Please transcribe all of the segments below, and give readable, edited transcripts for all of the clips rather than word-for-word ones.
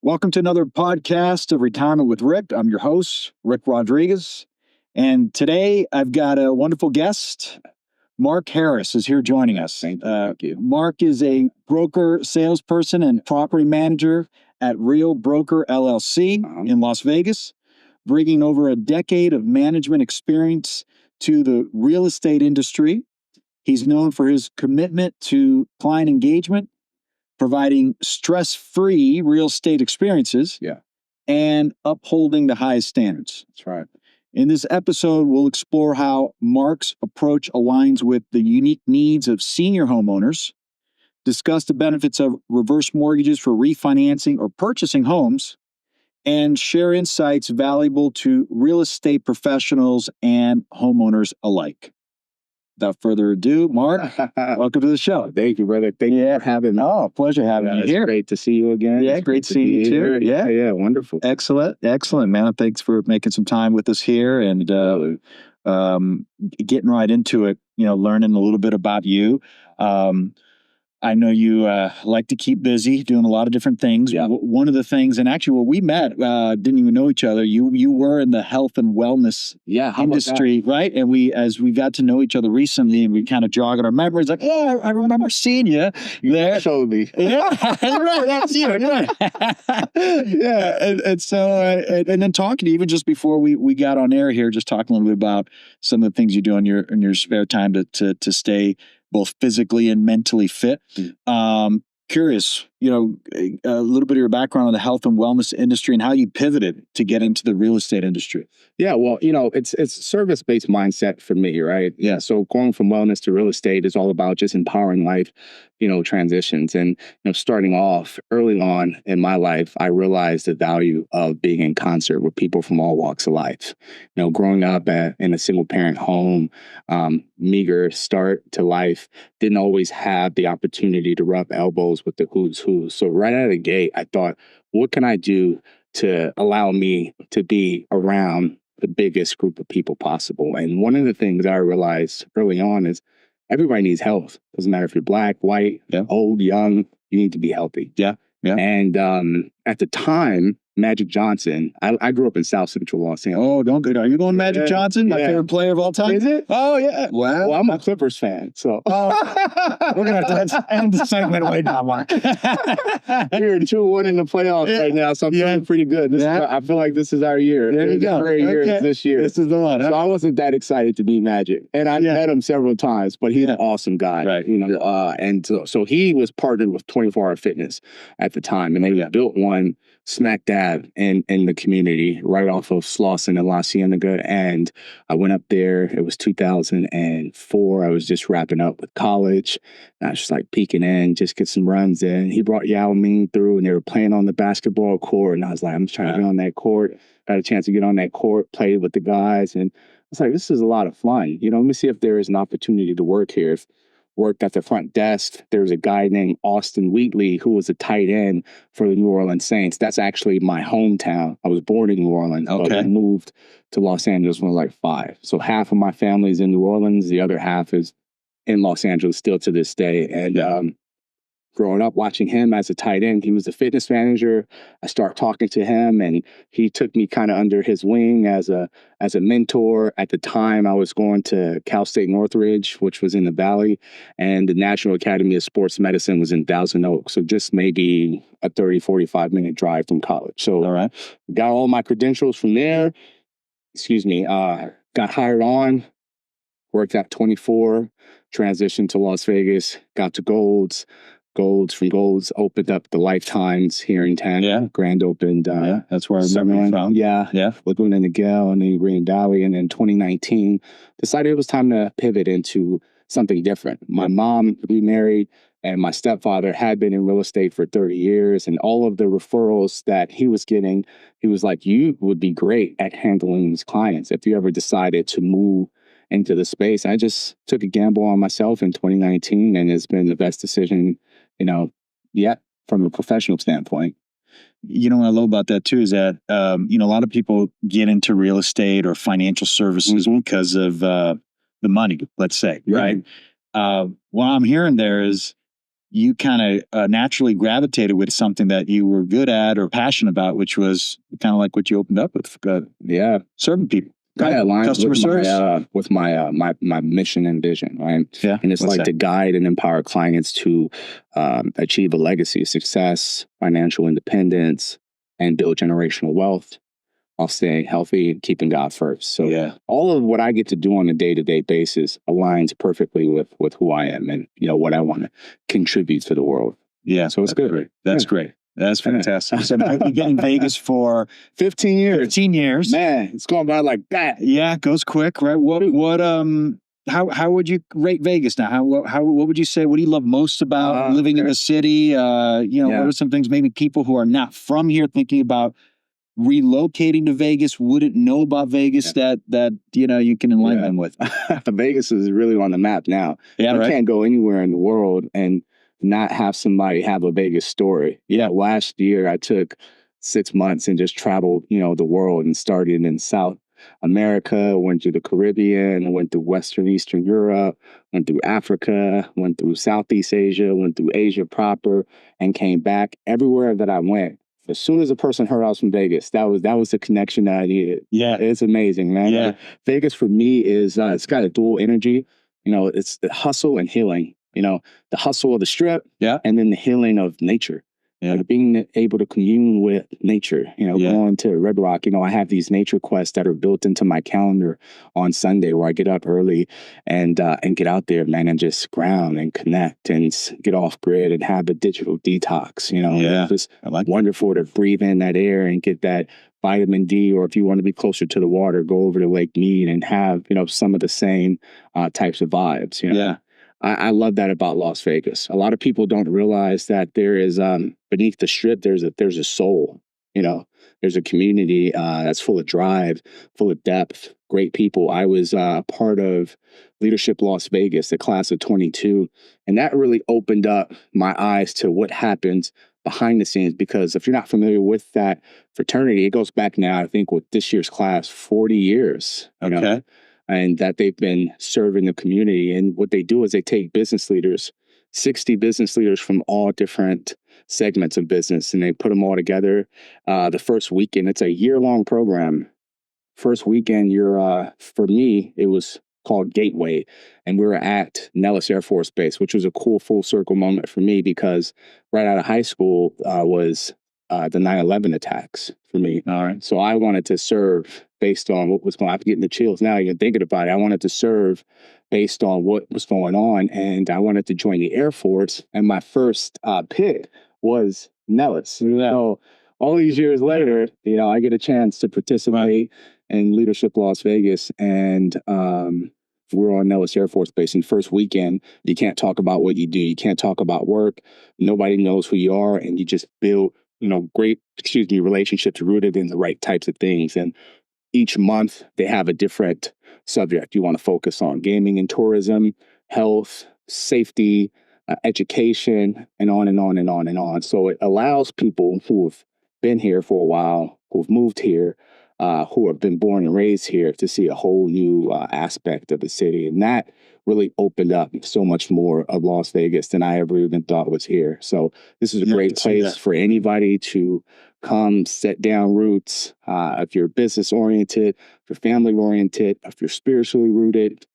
Welcome to another podcast of Retirement with Rick. I'm your host, Rick Rodriguez. And today I've got a wonderful guest. Mark Harris is here joining us. Thank you. Mark is a broker, salesperson, and property manager at Real Broker LLC in Las Vegas, bringing over a decade of management experience to the real estate industry. He's known for his commitment to client engagement, providing stress-free real estate experiences, and upholding the highest standards. That's right. In this episode, we'll explore how Mark's approach aligns with the unique needs of senior homeowners, discuss the benefits of reverse mortgages for refinancing or purchasing homes, and share insights valuable to real estate professionals and homeowners alike. Without further ado, Mark, welcome to the show. Thank you, brother. Thank you for having me. Oh, pleasure having you here. Great to see you again. Yeah, great seeing you too. Yeah, wonderful. Excellent, man. Thanks for making some time with us here and getting right into it, learning a little bit about you. I know you like to keep busy doing a lot of different things. Yeah. One of the things, and actually when we met, didn't even know each other. You were in the health and wellness industry, right? And as we got to know each other recently and we kind of jogged our memories, like, yeah, I remember seeing you there. Showed me. Yeah, right, that's you. Yeah. Yeah. And so, and then talking to you, even just before we got on air here, just talking a little bit about some of the things you do in your spare time to stay both physically and mentally fit. Curious, a little bit of your background on the health and wellness industry and how you pivoted to get into the real estate industry. Yeah, well, it's service-based mindset for me, right? Yeah. So going from wellness to real estate is all about just empowering life, transitions. And, starting off early on in my life, I realized the value of being in concert with people from all walks of life. Growing up in a single parent home, meager start to life, didn't always have the opportunity to rub elbows with the who's who. So right out of the gate, I thought, what can I do to allow me to be around the biggest group of people possible? And one of the things I realized early on is everybody needs health. Doesn't matter if you're black, white, old, young, you need to be healthy. Yeah. And at the time, Magic Johnson, I grew up in South Central Los Angeles. Oh, don't go. Are you going Magic Johnson? My favorite player of all time? Is it? Oh, yeah. Wow. Well, I'm a Clippers fan, so. We're going to have to end the segment right now, Mark. We're 2-1 in the playoffs right now, so I'm feeling pretty good. I feel like this is our year. There you go. Great year this year. This is the one. So I wasn't that excited to be Magic. And I met him several times, but he's an awesome guy. Right. And so he was partnered with 24 Hour Fitness at the time, and they built one smack dab in the community right off of Slauson and La Cienega. And I went up there. It was 2004. I was just wrapping up with college. And I was just like peeking in, just get some runs in. He brought Yao Ming through and they were playing on the basketball court. And I was like, I'm trying to get on that court. Got a chance to get on that court, played with the guys. And I was like, this is a lot of fun. Let me see if there is an opportunity to work here. Worked at the front desk. There was a guy named Austin Wheatley who was a tight end for the New Orleans Saints. That's actually my hometown. I was born in New Orleans, but I moved to Los Angeles when I was like 5. So half of my family is in New Orleans. The other half is in Los Angeles still to this day. And growing up watching him as a tight end, he was a fitness manager. I started talking to him and he took me kind of under his wing as a mentor. At the time, I was going to Cal State Northridge, which was in the Valley, and the National Academy of Sports Medicine was in Thousand Oaks. So just maybe a 30, 45-minute drive from college. So got all my credentials from there. Got hired on, worked at 24, transitioned to Las Vegas, got to Golds. From Golds opened up the Lifetimes here in town. Yeah. Grand opened. That's where I remember from. Yeah. Laguna Niguel and then Green Valley. And then 2019, decided it was time to pivot into something different. My mom remarried and my stepfather had been in real estate for 30 years. And all of the referrals that he was getting, he was like, you would be great at handling these clients if you ever decided to move into the space. I just took a gamble on myself in 2019 and it's been the best decision from a professional standpoint. What I love about that too is that, a lot of people get into real estate or financial services because of the money, let's say, right? What I'm hearing there is you kind of naturally gravitated with something that you were good at or passionate about, which was kind of like what you opened up with, Yeah. serving people. That aligns Customer service. with my mission and vision, right? Yeah. And it's What's like that? to guide and empower clients to achieve a legacy of success, financial independence, and build generational wealth while staying healthy and keeping God first. So Yeah. all of what I get to do on a day-to-day basis aligns perfectly with who I am and, you know, what I want to contribute to the world. Yeah. So it's That's good. great. That's Yeah. greast. That's fantastic. So now you've been in Vegas for 15 years. 15 years. Man, it's going by like that. Yeah, it goes quick, right? How would you rate Vegas now? What would you say? What do you love most about living in the city? What are some things maybe people who are not from here thinking about relocating to Vegas wouldn't know about Vegas that you can enlighten them with? Vegas is really on the map now. Yeah, you right. can't go anywhere in the world and not have somebody have a Vegas story. Yeah, last year I took 6 months and just traveled, the world, and started in South America, went through the Caribbean, went through Western Eastern Europe, went through Africa, went through Southeast Asia, went through Asia proper, and came back. Everywhere that I went, as soon as a person heard I was from Vegas, that was the connection that I needed. Yeah. It's amazing, man. Yeah. Vegas for me is it's got a dual energy. It's the hustle and healing. The hustle of the strip, and then the healing of nature. Being able to commune with nature, going to Red Rock, I have these nature quests that are built into my calendar on Sunday where I get up early and get out there, man, and just ground and connect and get off grid and have a digital detox, It's just wonderful to breathe in that air and get that vitamin D, or if you want to be closer to the water, go over to Lake Mead and have, some of the same types of vibes, Yeah. I love that about Las Vegas. A lot of people don't realize that there is beneath the strip, there's a soul. There's a community that's full of drive, full of depth, great people. I was part of Leadership Las Vegas, the class of 22, and that really opened up my eyes to what happens behind the scenes. Because if you're not familiar with that fraternity, it goes back now, I think, with this year's class, 40 years. Okay. And that they've been serving the community. And what they do is they take business leaders, 60 business leaders from all different segments of business, and they put them all together. The first weekend, it's a year-long program. First weekend, for me, it was called Gateway, and we were at Nellis Air Force Base, which was a cool full circle moment for me because right out of high school was the 9/11 attacks for me. All right. So I wanted to serve based on what was going on. I'm getting the chills now, you're thinking about it. I wanted to serve based on what was going on, and I wanted to join the Air Force. And my first pick was Nellis. So all these years later, I get a chance to participate in Leadership Las Vegas, and we're on Nellis Air Force Base. And first weekend, you can't talk about what you do. You can't talk about work. Nobody knows who you are, and you just build great, relationships rooted in the right types of things. And each month they have a different subject you want to focus on: gaming and tourism, health, safety, education, and on and on and on and on. So it allows people who have been here for a while, who've moved here, who have been born and raised here, to see a whole new aspect of the city. And that really opened up so much more of Las Vegas than I ever even thought was here. So this is a great place for anybody to come set down roots. If you're business oriented, if you're family oriented, if you're spiritually rooted.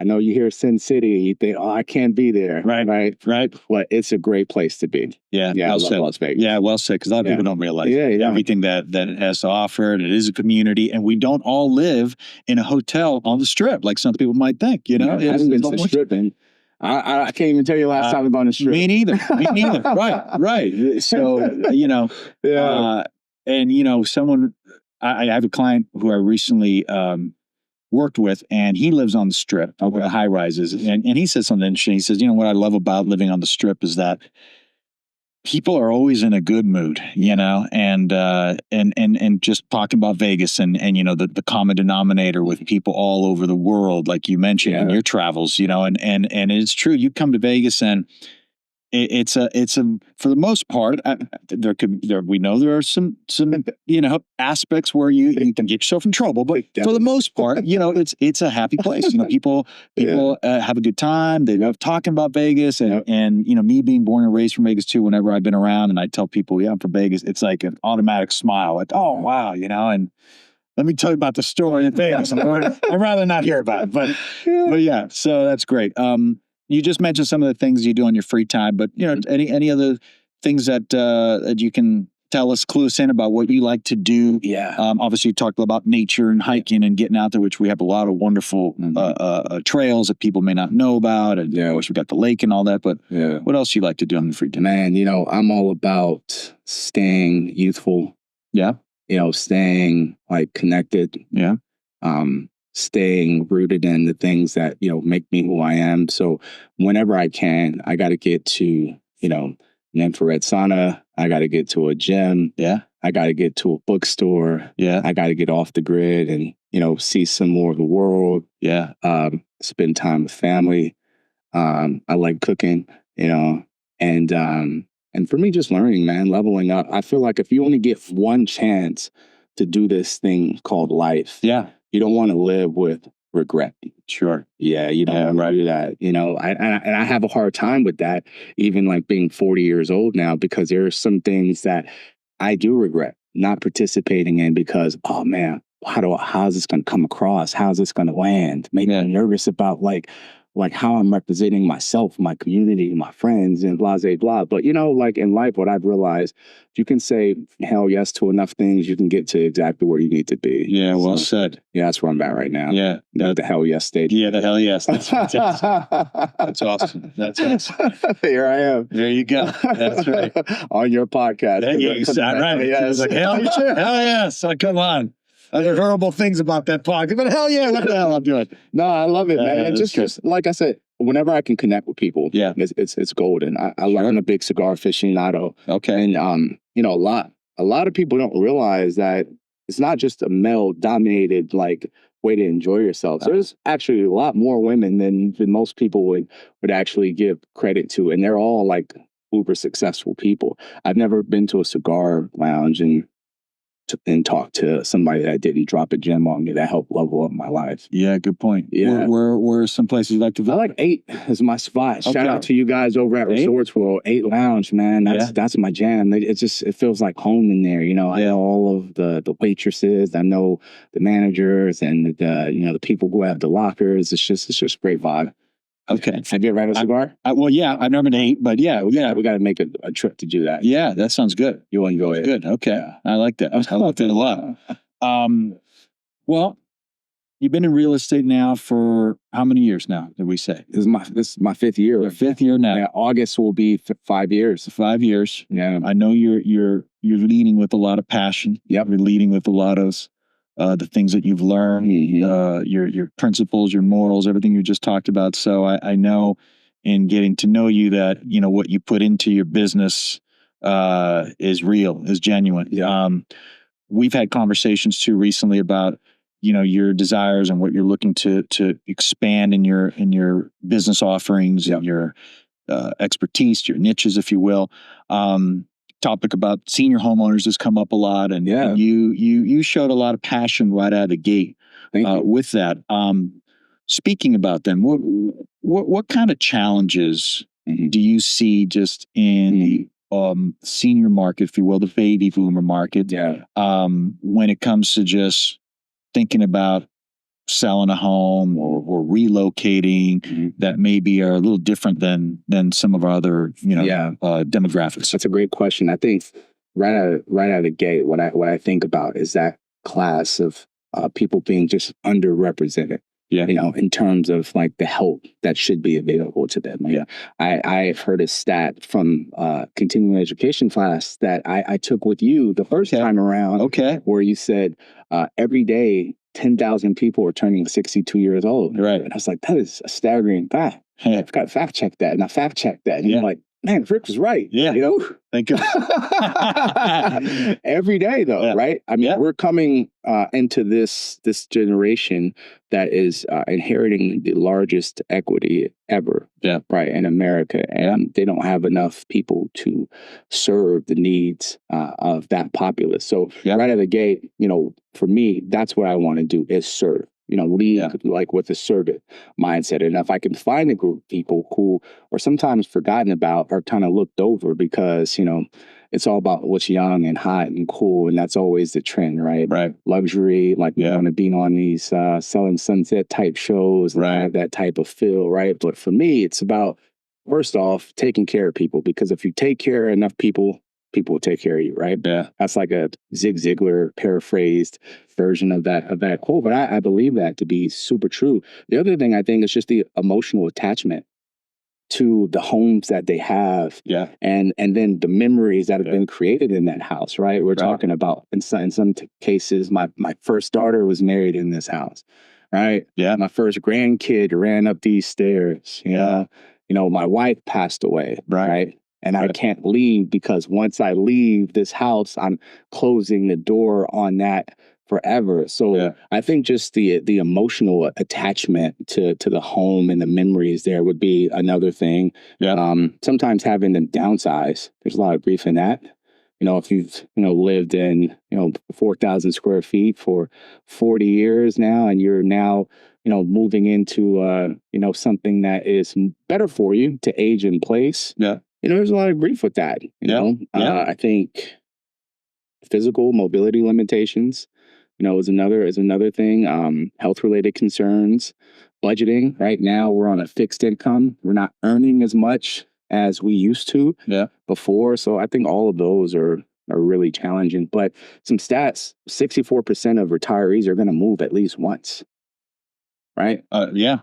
I know you hear Sin City and you think, oh, I can't be there. Right. But it's a great place to be. Yeah. I love Las Vegas. Yeah, well said. Because a lot of people don't realize everything that it has to offer. And it is a community. And we don't all live in a hotel on the strip like some people might think. I haven't been to the strip. I can't even tell you last time I've been on the strip. Me neither. Right. So, and someone, I have a client who I recently worked with, and he lives on the strip where the high rises. And he said something interesting. He says, what I love about living on the strip is that people are always in a good mood, and just talking about Vegas and the common denominator with people all over the world, like you mentioned in your travels, and it's true. You come to Vegas and it's for the most part, we know there are some aspects where you can get yourself in trouble, but for the most part, it's a happy place. People have a good time. They love talking about Vegas, and me being born and raised from Vegas too. Whenever I've been around and I tell people, yeah, I'm from Vegas, it's like an automatic smile, like, oh wow, and let me tell you about the story in Vegas. I'd rather not hear about it, but yeah, so that's great. You just mentioned some of the things you do on your free time, but any other things that you can tell us, clue us in about what you like to do? Yeah. Obviously, you talked about nature and hiking and getting out there, which we have a lot of wonderful trails that people may not know about, and of course we got the lake and all that. But what else you like to do on the free time? Man, I'm all about staying youthful. Yeah. Staying like connected. Yeah. Staying rooted in the things that, make me who I am. So whenever I can, I got to get to, an infrared sauna. I got to get to a gym. Yeah. I got to get to a bookstore. Yeah. I got to get off the grid and, see some more of the world. Yeah. Spend time with family. I like cooking, and for me, just learning, man, leveling up. I feel like if you only get one chance to do this thing called life, you don't want to live with regret. Sure. Yeah, you don't want to do that. I have a hard time with that, even like being 40 years old now, because there are some things that I do regret not participating in because, oh man, how's this going to come across? How's this going to land? Maybe I'm nervous about like how I'm representing myself, my community, my friends, and blah, blah, blah. But, like in life, what I've realized, if you can say hell yes to enough things, you can get to exactly where you need to be. Yeah, well said. Yeah, that's where I'm at right now. Yeah. The hell yes stage. Yeah, the hell yes. That's awesome. That's awesome. Here I am. There you go. That's right. On your podcast. You sound right. Yeah, it's like, hell yes. Oh, come on. I've heard horrible things about that podcast, but hell yeah, what the hell I'm doing. No, I love it, man. Just like I said, whenever I can connect with people, it's golden. I'm a big cigar aficionado. Okay. And a lot of people don't realize that it's not just a male dominated like way to enjoy yourself. There's actually a lot more women than most people would actually give credit to, and they're all like uber successful people. I've never been to a cigar lounge and talk to somebody that didn't drop a gem on me that helped level up my life. Yeah, good point. Yeah. Where are some places you like to visit? I like 8 is my spot. Shout out to you guys over at Resorts World. 8 Lounge, man. That's my jam. It feels like home in there. I know all of the waitresses. I know the managers and the people who have the lockers. It's just a great vibe. Okay. Have you ever had a cigar? Well, yeah, I've never been to 8, but yeah. We got to make a trip to do that. Yeah, that sounds good. You'll enjoy it. Good. Okay. Yeah. I like that. I like it a lot. Well, you've been in real estate now for how many years now, did we say? This is my 5th year. Your 5th year now. Yeah, August will be 5 years. 5 years. Yeah. I know you're leading with a lot of passion. Yep. You're leading with a lot of the things that you've learned, your principles, your morals, everything you just talked about. So I know in getting to know you that, what you put into your business is real, is genuine. Yeah. We've had conversations too recently about, your desires and what you're looking to expand in your business offerings and your expertise, your niches, if you will. Topic about senior homeowners has come up a lot, and you showed a lot of passion right out of the gate with that. Speaking about them, what kind of challenges do you see just in the senior market, if you will, the baby boomer market, when it comes to just thinking about selling a home or relocating that maybe are a little different than some of our other demographics? That's a great question. I think right out of the gate, what I think about is that class of people being just underrepresented. Yeah. In terms of like the help that should be available to them. I've heard a stat from continuing education class that I took with you the first time around. Okay. Where you said every day 10,000 people are turning 62 years old. Right. And I was like, that is a staggering fact. I've got to fact check that. And I fact checked that. And I'm like, man, Rick was right. Yeah. You know, Thank you. every day though, Yeah. right? I mean, Yeah. we're coming into this generation that is inheriting the largest equity ever, Yeah. right, in America, and they don't have enough people to serve the needs of that populace. So Yeah. right out of the gate, you know, for me, that's what I want to do is serve. You know, lead like with a servant mindset. And if I can find a group of people who are sometimes forgotten about or kind of looked over because, you know, it's all about what's young and hot and cool. And that's always the trend, right? Right. Luxury, like you want to be on these Selling Sunset type shows and have that type of feel, right? But for me, it's about, first off, taking care of people, because if you take care of enough people, people will take care of you, right? Yeah. That's like a Zig Ziglar paraphrased version of that quote. But I believe that to be super true. The other thing I think is just the emotional attachment to the homes that they have, and then the memories that have been created in that house, right? We're talking about in some cases, my first daughter was married in this house, right? Yeah, my first grandkid ran up these stairs. Yeah, you know, my wife passed away, right? And I can't leave, because once I leave this house, I'm closing the door on that forever. So I think just the emotional attachment to the home and the memories there would be another thing. Sometimes having them downsize, there's a lot of grief in that. You know, if you've, you know, lived in, you know, 4,000 square feet for 40 years now, and you're now, you know, moving into, you know, something that is better for you to age in place. You know, there's a lot of grief with that. You know, I think physical mobility limitations, you know, is another thing. Health related concerns, budgeting. Right now, we're on a fixed income. We're not earning as much as we used to before. So I think all of those are really challenging. But some stats: 64% of retirees are going to move at least once. Right.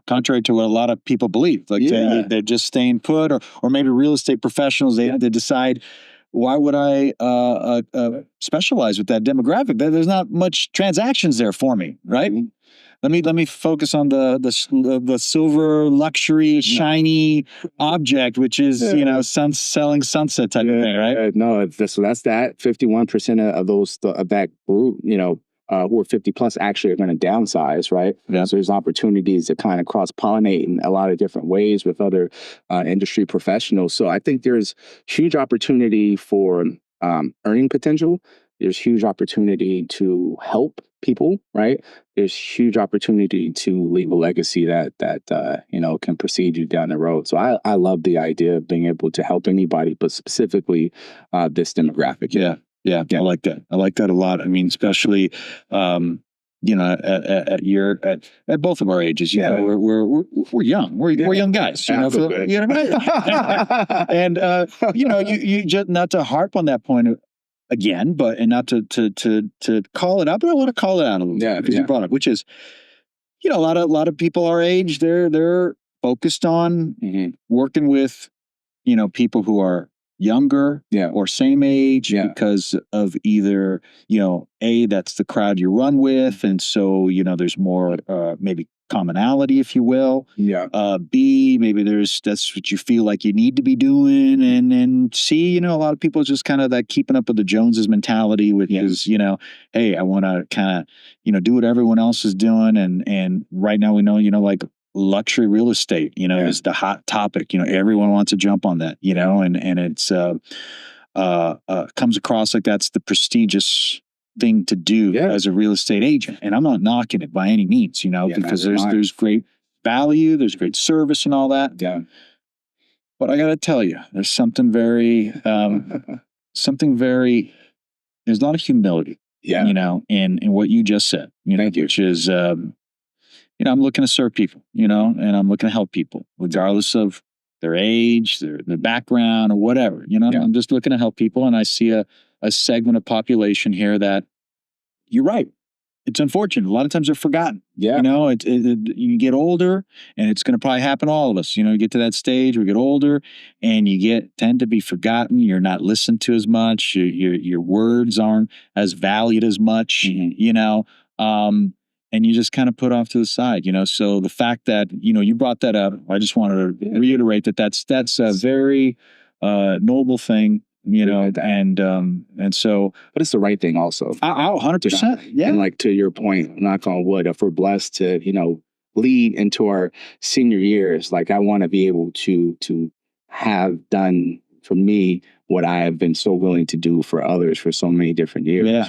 Contrary to what a lot of people believe, like they're just staying put, or maybe real estate professionals, they decide, why would I specialize with that demographic? There's not much transactions there for me, right? Let me focus on the silver luxury shiny object, which is you know, selling sunset type of thing, right? No, so that's that 51% of those of that group, you know, who are 50 plus actually are going to downsize, right? So there's opportunities to kind of cross pollinate in a lot of different ways with other industry professionals. So I think there's huge opportunity for earning potential. There's huge opportunity to help people, right? There's huge opportunity to leave a legacy that you know, can precede you down the road. So I love the idea of being able to help anybody, but specifically this demographic. Yeah, I like that. I like that a lot. I mean, especially, you know, at both of our ages. You know, we're young. We're young guys. You know, and you know, you just, not to harp on that point again, but and not to call it out, but I want to call it out a little bit, because you brought up, which is, you know, a lot of people our age, they're focused on working with, you know, people who are younger or same age, because of either, you know, that's the crowd you run with, and so, you know, there's more maybe commonality, if you will. B, maybe that's what you feel like you need to be doing, and C, you know, a lot of people just kind of that keeping up with the Joneses mentality, which is, you know, hey, I want to kind of, you know, do what everyone else is doing, and right now we know, you know, like luxury real estate, you know, is the hot topic. You know, everyone wants to jump on that, you know, and it's comes across like that's the prestigious thing to do as a real estate agent. And I'm not knocking it by any means, you know, because there's great value, there's great service and all that. But I got to tell you, there's something very there's a lot of humility, you know, in what you just said, you know, which is, you know, I'm looking to serve people, you know, and I'm looking to help people regardless of their age, their background, or whatever, you know. I'm just looking to help people. And I see a segment of population here that, you're right, it's unfortunate. A lot of times they're forgotten. You know, you get older, and it's going to probably happen to all of us. You know, you get to that stage, we get older, and you tend to be forgotten. You're not listened to as much. Your words aren't as valued as much, you know. And you just kind of put off to the side, you know. So the fact that, you know, you brought that up, I just wanted to reiterate that's a very noble thing, and so, but it's the right thing also. 100%. Yeah. And like to your point, knock on wood, if we're blessed to, lead into our senior years, like I want to be able to have done for me what I have been so willing to do for others for so many different years. Yeah.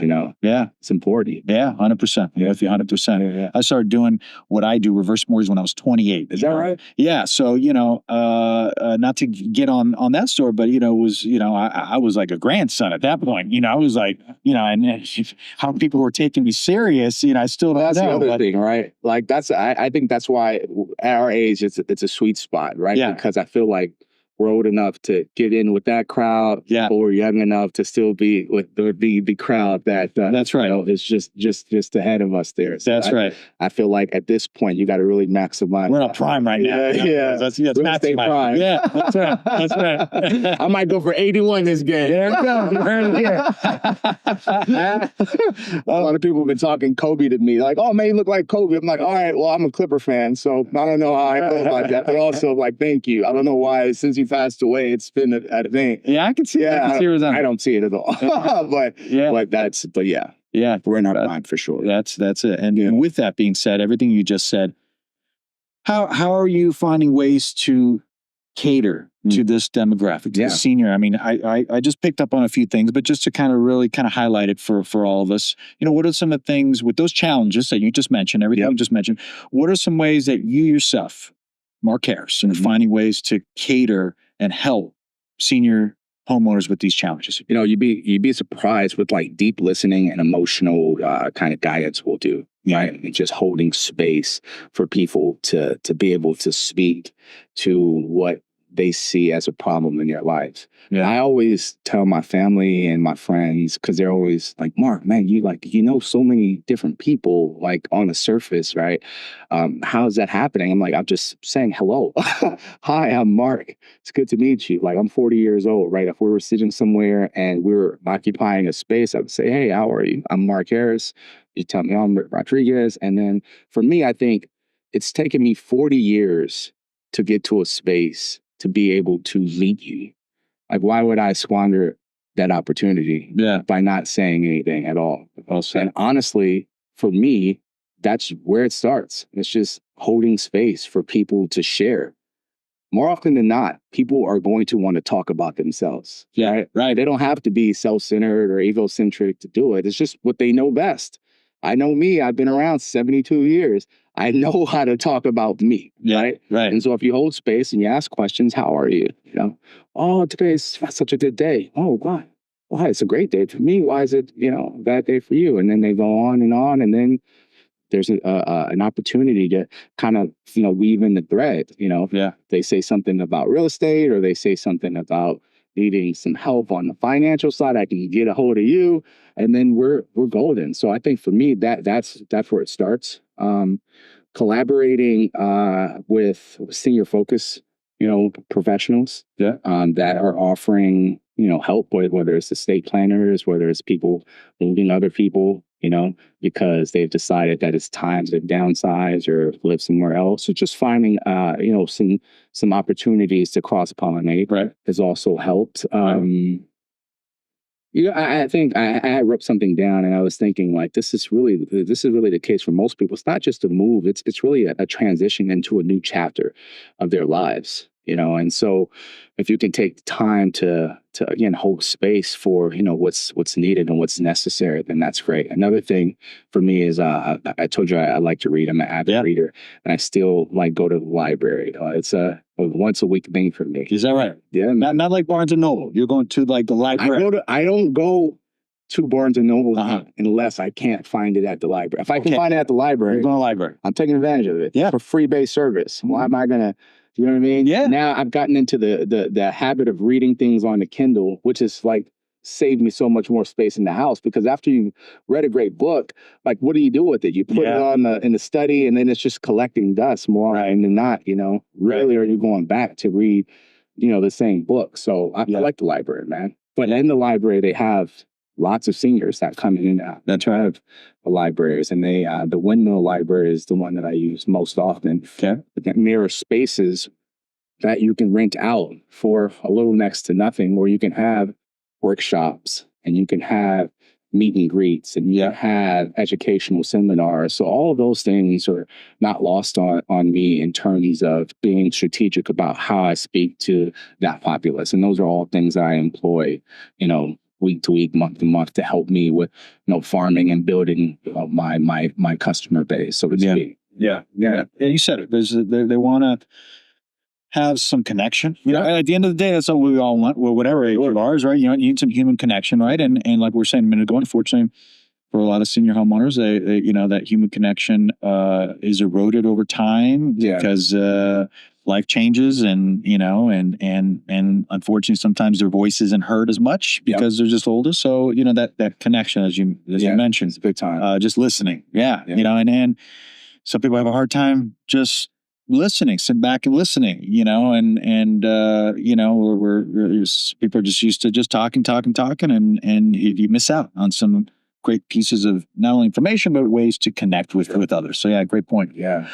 It's important. Yeah, 100%. Yeah, 100%. Yeah. I started doing what I do, reverse mortgage, when I was 28. Is that right? Yeah. So, not to get on that story, but, I was like a grandson at that point. I was like, and how people were taking me serious, I still don't that's know. The other thing, right? Like I think that's why at our age, it's a sweet spot, right? Yeah. Because I feel like we're old enough to get in with that crowd, yeah, or young enough to still be with the crowd that that's right. Is just ahead of us there. So that's right. I feel like at this point you got to really maximize. We're in a prime right now. Yeah. That's maximize. Prime. Yeah, that's right. That's right. I might go for 81 this game. There we go. You heard it here. A lot of people have been talking Kobe to me, like, "Oh man, you look like Kobe." I'm like, "All right, well, I'm a Clipper fan, so I don't know how I feel about that." But also, like, thank you. I don't know why since you passed away, it's been a thing. Yeah, I can see. Yeah, I don't see it at all. but yeah, yeah, we're in our prime for sure. That's it. And with that being said, everything you just said, how are you finding ways to cater to this demographic, to the senior? I mean, I just picked up on a few things, but just to really highlight it for all of us, what are some of the things with those challenges that you just mentioned, everything you just mentioned, what are some ways that you yourself, Mark Harris, are finding ways to cater and help senior homeowners with these challenges? You'd be surprised with like deep listening and emotional kind of guidance we'll do, right? And just holding space for people to be able to speak to what they see as a problem in their lives. Yeah. I always tell my family and my friends, because they're always like, "Mark, man, you know so many different people like on the surface, right? How's that happening?" I'm like, "I'm just saying hello. Hi, I'm Mark. It's good to meet you." Like, I'm 40 years old, right? If we were sitting somewhere and we were occupying a space, I would say, "Hey, how are you? I'm Mark Harris." You tell me, "I'm Rick Rodriguez." And then for me, I think it's taken me 40 years to get to a space to be able to lead you. Like, why would I squander that opportunity by not saying anything at all? And honestly, for me, that's where it starts. It's just holding space for people to share. More often than not, people are going to want to talk about themselves. Yeah, right. They don't have to be self-centered or egocentric to do it. It's just what they know best. I know me. I've been around 72 years. I know how to talk about me. Right. And so if you hold space and you ask questions, how are you? "Oh, today's such a good day." "Oh, why? Why? It's a great day for me. Why is it, a bad day for you?" And then they go on, and then there's an opportunity to kind of, weave in the thread. They say something about real estate, or they say something about needing some help on the financial side. I can get a hold of you, and then we're golden. So I think for me, that's where it starts. Collaborating with senior focus, professionals that are offering, help, whether it's estate planners, whether it's people moving other people, because they've decided that it's time to downsize or live somewhere else. So just finding, some opportunities to cross-pollinate has also helped. I think I wrote something down, and I was thinking, like, this is really the case for most people. It's not just a move; it's really a transition into a new chapter of their lives. And so if you can take the time to again hold space for what's needed and what's necessary, then that's great. Another thing for me is I told you I like to read. I'm an avid reader, and I still like go to the library. It's a once a week thing for me. Is that right? Yeah. Not like Barnes and Noble. You're going to like the library. I don't go to Barnes and Noble unless I can't find it at the library. If I can find it at the library, you're going to the library. I'm taking advantage of it. Yeah. For free-based service. Why am I gonna? You know what I mean? Yeah. Now I've gotten into the habit of reading things on the Kindle, which is like saved me so much more space in the house, because after you read a great book, like, what do you do with it? You put it on in the study, and then it's just collecting dust more often than not. Rarely are you going back to read, the same book. So I like the library, man. But in the library, they have lots of seniors that come in and out. That's right. Have the libraries, and the Windmill Library is the one that I use most often. Okay. Mirror spaces that you can rent out for a little next to nothing, or you can have workshops and you can have meet and greets and you can have educational seminars. So all of those things are not lost on me in terms of being strategic about how I speak to that populace. And those are all things I employ, week to week, month to month, to help me with, farming and building my customer base, so to speak. Yeah. And you said it. They want to have some connection. At the end of the day, that's what we all want. Well, whatever age of ours, right? You need some human connection, right? And like we were saying a minute ago, unfortunately, for a lot of senior homeowners, they that human connection is eroded over time because life changes, and and unfortunately, sometimes their voice isn't heard as much because they're just older. So that connection, as you mentioned, it's big time. just listening. And some people have a hard time just listening, sitting back and listening, and people are just used to just talking, and you miss out on some great pieces of not only information, but ways to connect with others. So great point. Yeah.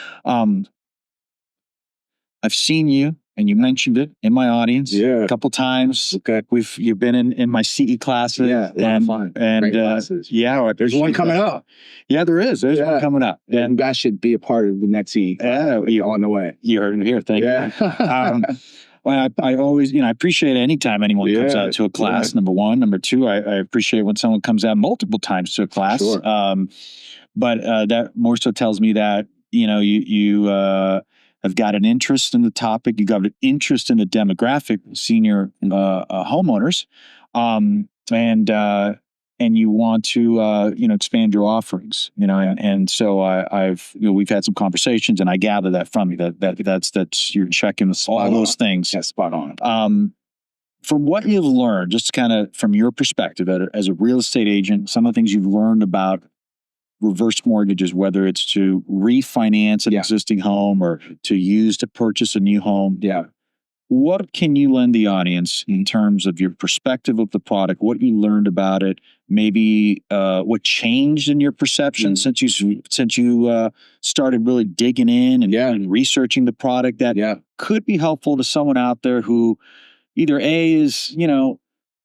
I've seen you, and you mentioned it in my audience a couple times. Okay. You've been in my CE classes. And fun. And great classes. There's one coming up. Yeah, there is. There's one coming up. And you guys should be a part of the next CE. You're on the way. You heard it here. Thank you. Well, I always, I appreciate anytime anyone comes out to a class, number one. Number two, I appreciate when someone comes out multiple times to a class. Sure. But that more so tells me that, you have got an interest in the topic. You got an interest in the demographic, senior homeowners, and you want to expand your offerings. And so we've had some conversations, and I gather that from you that's you're checking all those things. Yeah, spot on. From what you've learned, just kind of from your perspective as a real estate agent, some of the things you've learned about reverse mortgages, whether it's to refinance an existing home or to use to purchase a new home. What can you lend the audience in terms of your perspective of the product, what you learned about it, maybe what changed in your perception since you started really digging in and researching the product that could be helpful to someone out there who either is,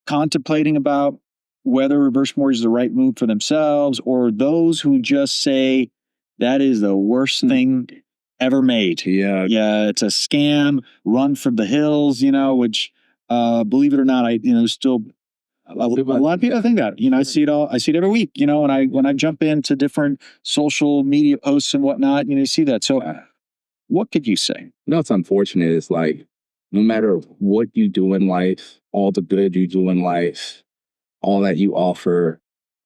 contemplating about whether reverse mortgage is the right move for themselves, or those who just say that is the worst thing ever made. It's a scam, run for the hills, which believe it or not, there's still a lot of people think that. I see it all. I see it every week. When I jump into different social media posts and whatnot, you see that. So, what could you say? What's unfortunate is, like, no matter what you do in life, all the good you do in life, all that you offer,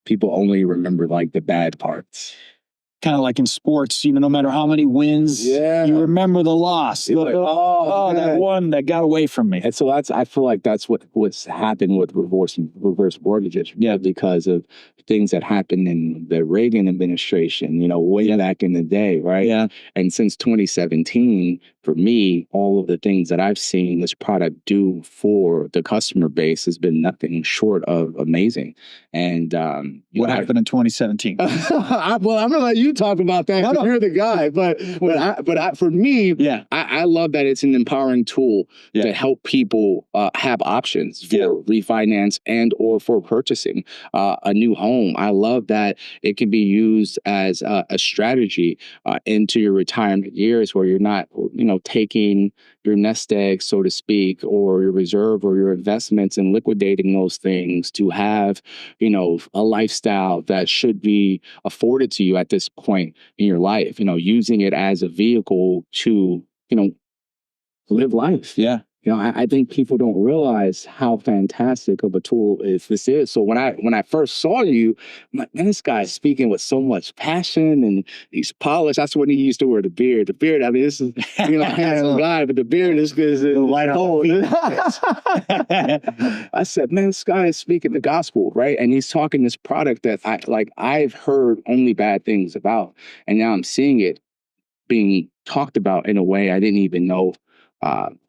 people only remember like the bad parts. Kind of like in sports, no matter how many wins, you remember the loss. That one that got away from me. And so I feel like that's what's happened with reverse mortgages. Because of things that happened in the Reagan administration, way back in the day, right? And since 2017, for me, all of the things that I've seen this product do for the customer base has been nothing short of amazing. And what happened in 2017? I'm gonna let you talk about that. No. You're the guy, but for me, I love that it's an empowering tool to help people have options for refinance and or for purchasing a new home. I love that it can be used as a strategy into your retirement years, where you're not, taking your nest egg, so to speak, or your reserve or your investments and liquidating those things to have, a lifestyle that should be afforded to you at this point in your life, using it as a vehicle to, live life. I think people don't realize how fantastic of a tool this is. So when I first saw you, I'm like, man, this guy's speaking with so much passion and he's polished. That's when he used to wear the beard. The beard, I mean, this is a handsome guy, but the beard is light on. I said, man, this guy is speaking the gospel, right? And he's talking this product that I've heard only bad things about, and now I'm seeing it being talked about in a way I didn't even know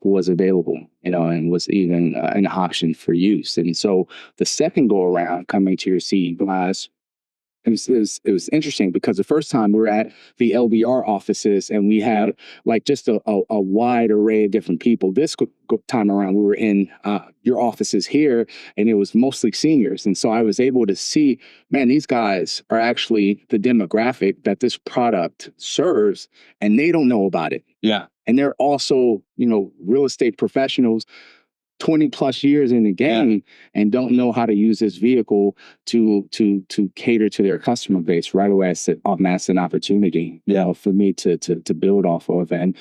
was available, and was even an option for use. And so the second go around coming to your CE class, it was interesting because the first time we were at the LBR offices and we had like just a wide array of different people. This time around, we were in your offices here, and it was mostly seniors. And so I was able to see, man, these guys are actually the demographic that this product serves, and they don't know about it. Yeah. And they're also, real estate professionals 20 plus years in the game and don't know how to use this vehicle to cater to their customer base right away. That's an opportunity, for me to build off of. And,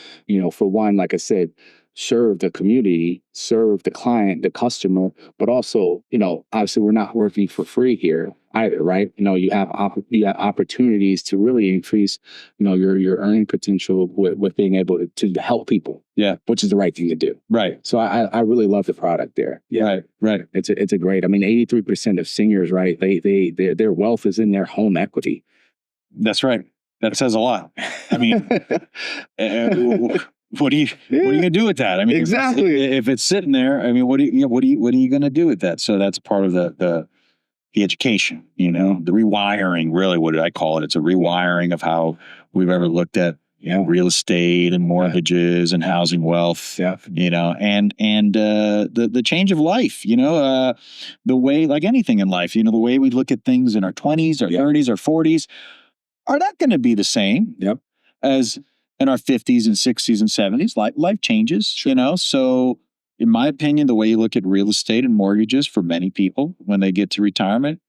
for one, like I said, serve the community, serve the client, the customer, but also, obviously we're not working for free here either, right? You have opportunities to really increase, your earning potential with being able to help people. Yeah. Which is the right thing to do. Right. So I really love the product there. Yeah. Right. It's a great, 83% of seniors, right? Their wealth is in their home equity. That's right. That says a lot. I mean, what are you gonna do with that? I mean, exactly. If it's sitting there, I mean, what are you gonna do with that? So that's part of the education, the rewiring, really what I call it. It's a rewiring of how we've ever looked at real estate and mortgages and housing wealth, and the change of life, the way, like anything in life, the way we look at things in our 20s, our 30s, our 40s are not going to be the same as in our 50s and 60s and 70s. Life changes, so in my opinion, the way you look at real estate and mortgages for many people when they get to retirement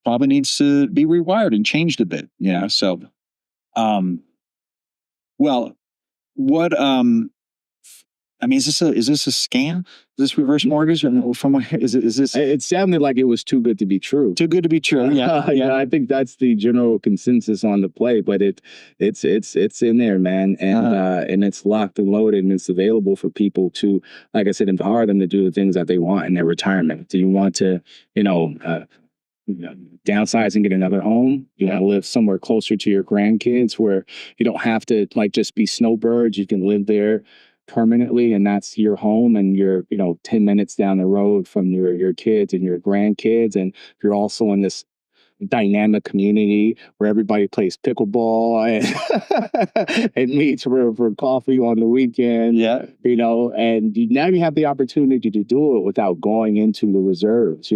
probably needs to be rewired and changed a bit. So, well, what, I mean, is this a scam? Is this reverse mortgage? Is this? It sounded like it was too good to be true. Too good to be true. Yeah. I think that's the general consensus on the play, but it's in there, man, and it's locked and loaded, and it's available for people to, like I said, empower them to do the things that they want in their retirement. Do you want to, downsize and get another home? You want to live somewhere closer to your grandkids where you don't have to just be snowbirds. You can live there permanently, and that's your home, and you're 10 minutes down the road from your kids and your grandkids, and you're also in this dynamic community where everybody plays pickleball and meets for coffee on the weekend. And now you have the opportunity to do it without going into the reserves,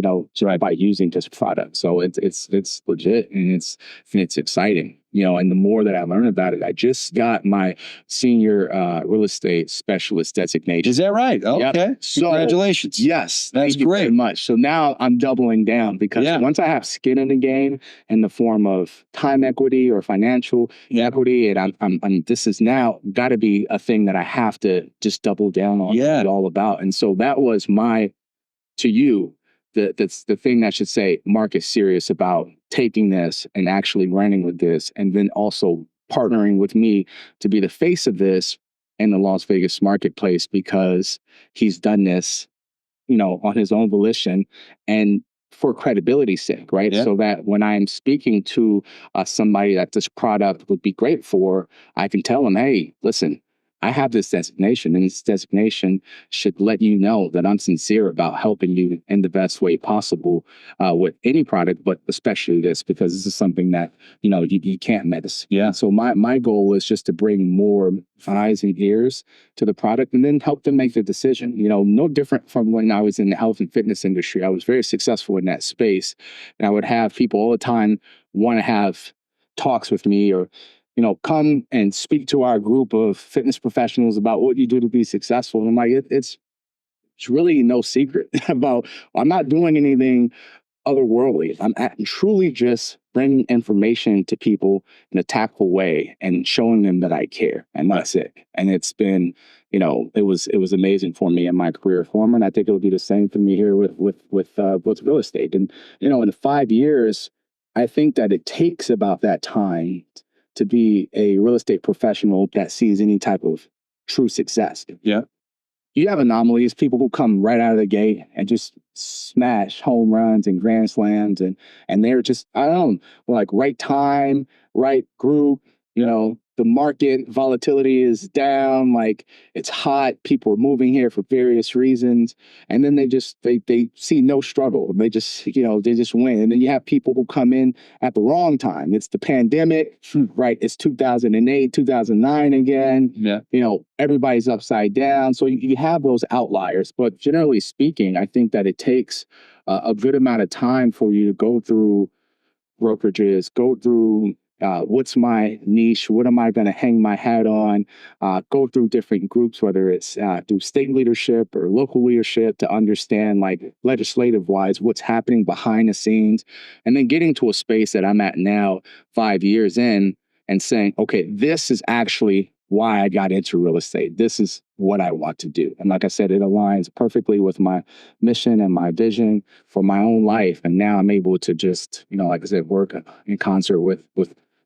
by using this product. So it's legit, and it's exciting. And the more that I learn about it, I just got my senior real estate specialist designation. Is that right? Okay. Yep. So, congratulations. Yes. That's thank you great. very much. So now I'm doubling down because once I have skin in the game in the form of time equity or financial equity, and I'm this is now got to be a thing that I have to just double down on and all about. And so that was to you, that's the thing that should say Mark is serious about taking this and actually running with this, and then also partnering with me to be the face of this in the Las Vegas marketplace, because he's done this, on his own volition and for credibility's sake, right? So that when I'm speaking to somebody that this product would be great for, I can tell them, hey, listen, I have this designation, and this designation should let you know that I'm sincere about helping you in the best way possible with any product, but especially this, because this is something that, you can't miss. So my goal is just to bring more eyes and ears to the product, and then help them make the decision. No different from when I was in the health and fitness industry. I was very successful in that space, and I would have people all the time want to have talks with me, or come and speak to our group of fitness professionals about what you do to be successful. And I'm like, it's really no secret about, I'm not doing anything otherworldly. I'm truly just bringing information to people in a tactful way and showing them that I care. And that's it. And it's been, it was amazing for me in my career form. And I think it would be the same for me here with real estate. And, in 5 years, I think that it takes about that time to be a real estate professional that sees any type of true success. You have anomalies, people who come right out of the gate and just smash home runs and grand slams, and they're just, I don't know, like right time, right group, the market volatility is down, like it's hot, people are moving here for various reasons, and then they see no struggle. They just, they just win. And then you have people who come in at the wrong time. It's the pandemic, right? It's 2008, 2009 again. Yeah. Everybody's upside down. So you have those outliers, but generally speaking, I think that it takes a good amount of time for you to go through brokerages, go through what's my niche, what am I going to hang my hat on, go through different groups, whether it's through state leadership or local leadership, to understand, like, legislative wise, what's happening behind the scenes, and then getting to a space that I'm at now 5 years in and saying, okay, this is actually why I got into real estate. This is what I want to do. And like I said, it aligns perfectly with my mission and my vision for my own life. And now I'm able to just, like I said, work in concert with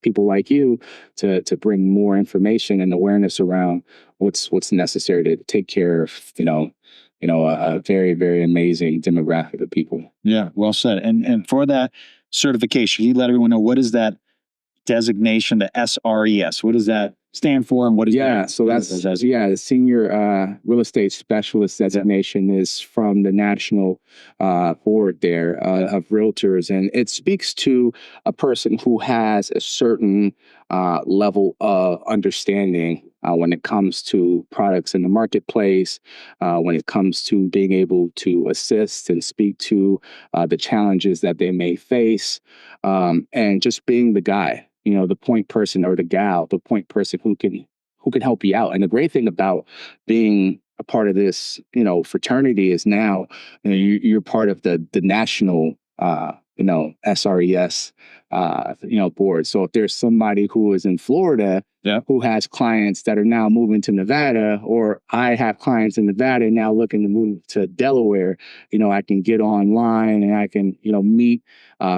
people like you to bring more information and awareness around what's necessary to take care of, a very, very amazing demographic of people. Yeah, well said. And for that certification, you let everyone know, what is that designation, the SRES? What does that stand for, and what is that? So that's the senior real estate specialist designation is from the national board there of realtors, and it speaks to a person who has a certain level of understanding when it comes to products in the marketplace, when it comes to being able to assist and speak to the challenges that they may face, and just being the guy, the point person, or the gal, the point person who can help you out. And the great thing about being a part of this, fraternity is now, you're part of the national, SRES, board. So if there's somebody who is in Florida, who has clients that are now moving to Nevada, or I have clients in Nevada now looking to move to Delaware, I can get online and I can, meet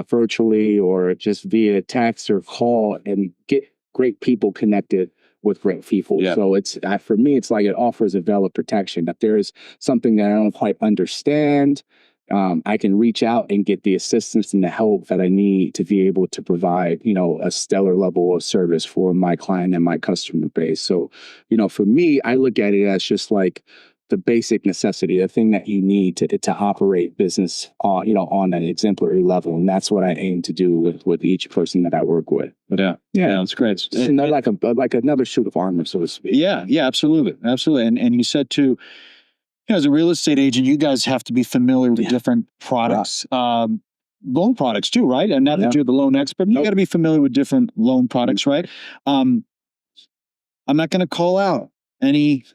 virtually or just via text or call and get great people connected with great people. Yeah. So it's, for me, it's like it offers a veil of protection. If there's something that I don't quite understand, I can reach out and get the assistance and the help that I need to be able to provide, a stellar level of service for my client and my customer base. So, for me, I look at it as just like the basic necessity, the thing that you need to operate business on, on an exemplary level. And that's what I aim to do with each person that I work with. Yeah, that's great. It's like another suit of armor, so to speak. Yeah, absolutely. And you said too, as a real estate agent, you guys have to be familiar with different products, loan products too, right? And not that you're the loan expert, you got to be familiar with different loan products, right? I'm not going to call out any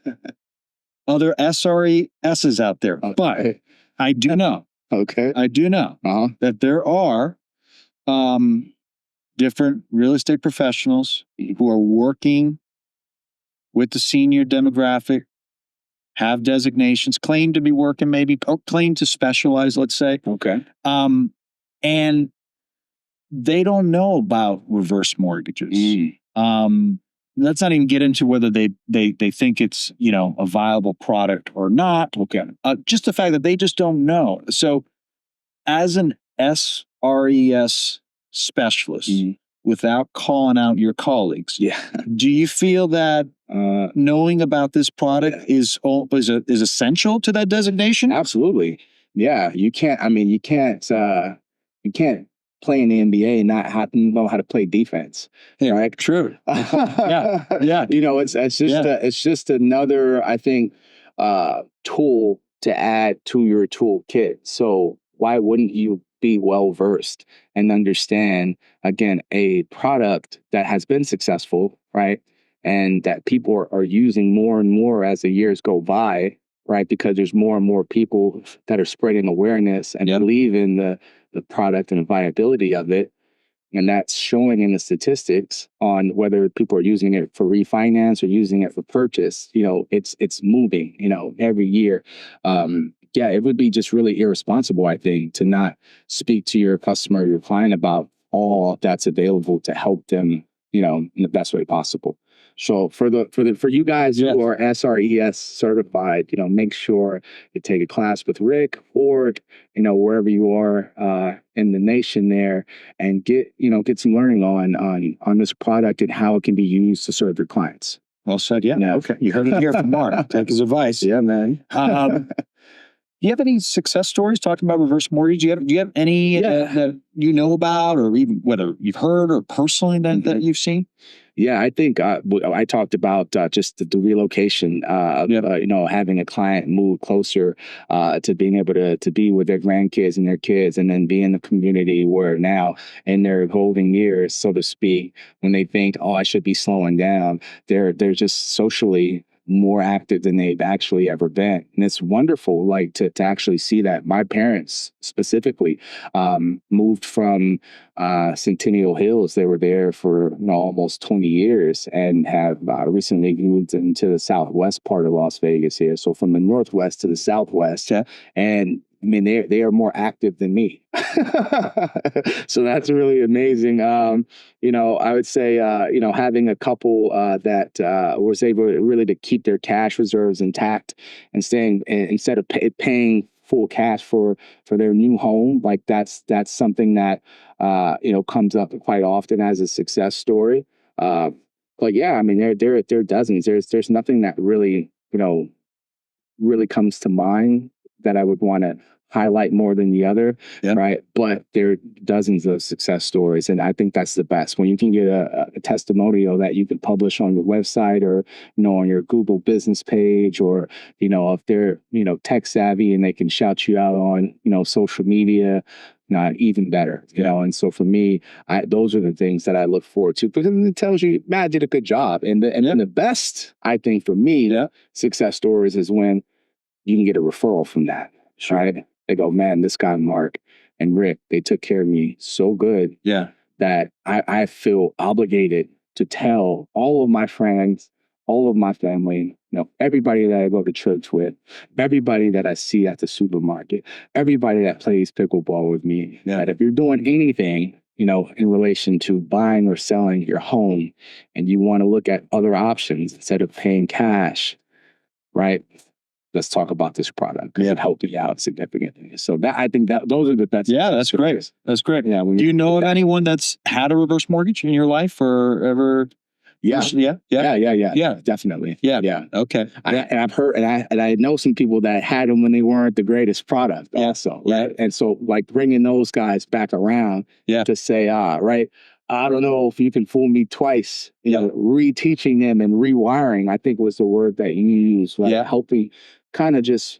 other SRESs out there, but I do know. I do know that there are different real estate professionals who are working with the senior demographic, have designations, claim to be working, maybe claim to specialize, let's say. And they don't know about reverse mortgages. Let's not even get into whether they think it's, a viable product or not. Just the fact that they just don't know. So as an SRES specialist, without calling out your colleagues, do you feel that knowing about this product is essential to that designation? Absolutely. Yeah, you can't play in the NBA and not know how to play defense. Right? True. Yeah. It's just another, I think, tool to add to your toolkit. So why wouldn't you be well versed and understand, again, a product that has been successful, right? And that people are using more and more as the years go by, right? Because there's more and more people that are spreading awareness and believe in the product and the viability of it. And that's showing in the statistics on whether people are using it for refinance or using it for purchase. It's moving, every year. It would be just really irresponsible, I think, to not speak to your customer, your client, about all that's available to help them, in the best way possible. So for you guys Yes. who are SRES certified, make sure you take a class with Rick or wherever you are in the nation there, and get some learning on this product and how it can be used to serve your clients. Well said. Yeah. Yeah. Okay. You heard it here from Mark. Take his advice. Yeah, man. Do you have any success stories talking about reverse mortgage? Do you have any that you know about, or even whether you've heard or personally that you've seen? Yeah, I think I talked about just the relocation, having a client move closer to being able to be with their grandkids and their kids, and then be in the community where now in their golden years, so to speak, when they think, oh, I should be slowing down, they're just socially more active than they've actually ever been. And it's wonderful, like to actually see that. My parents specifically moved from Centennial Hills. They were there for almost 20 years and have recently moved into the southwest part of Las Vegas here. So from the northwest to the southwest. Yeah. And I mean, they are more active than me. So that's really amazing. I would say, having a couple that was able really to keep their cash reserves intact and staying instead of paying full cash for their new home, like that's something that comes up quite often as a success story. But yeah, I mean, there are dozens. There's nothing that really really comes to mind that I would want to highlight more than the other, right? But there are dozens of success stories, and I think that's the best when you can get a testimonial that you can publish on your website or on your Google business page, or if they're tech savvy and they can shout you out on social media. Even better, and so for me, those are the things that I look forward to, because it tells you, Matt did a good job. And the best, I think, for me, success stories is when you can get a referral from that, right? They go, man, this guy, Mark and Rick, they took care of me so good that I feel obligated to tell all of my friends, all of my family, everybody that I go to church with, everybody that I see at the supermarket, everybody that plays pickleball with me, that if you're doing anything, in relation to buying or selling your home, and you want to look at other options instead of paying cash, right? Let's talk about this product, because it helped me out significantly. So that, I think that those are the best. Yeah, that's great. That's great. Yeah. Do you know of anyone that's had a reverse mortgage in your life or ever? Yeah. Yeah. Definitely. Yeah. Okay. And I've heard, and I know some people that had them when they weren't the greatest product also, right? And so, like, bringing those guys back around to say, right, I don't know if you can fool me twice. Reteaching them and rewiring, I think, was the word that you used, right? Helping kind of just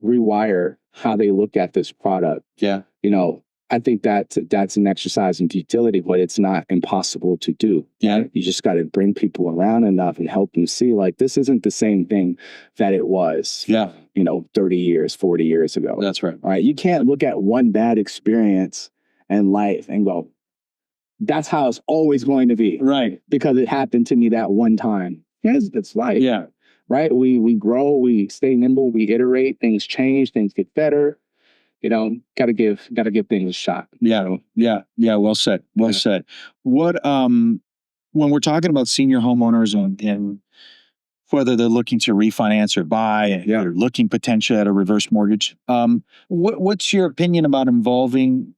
rewire how they look at this product. I think that's an exercise in futility, but it's not impossible to do. You just got to bring people around enough and help them see, like, this isn't the same thing that it was 30 years, 40 years ago. That's right. All right. You can't look at one bad experience in life and go, that's how it's always going to be. Right. Because it happened to me that one time. Yes, it's life. Yeah. Right. We grow, we stay nimble, we iterate, things change, things get better. Gotta give things a shot. Yeah. Well said. Well said. What, when we're talking about senior homeowners and whether they're looking to refinance or buy, and they're looking potentially at a reverse mortgage, what's your opinion about involving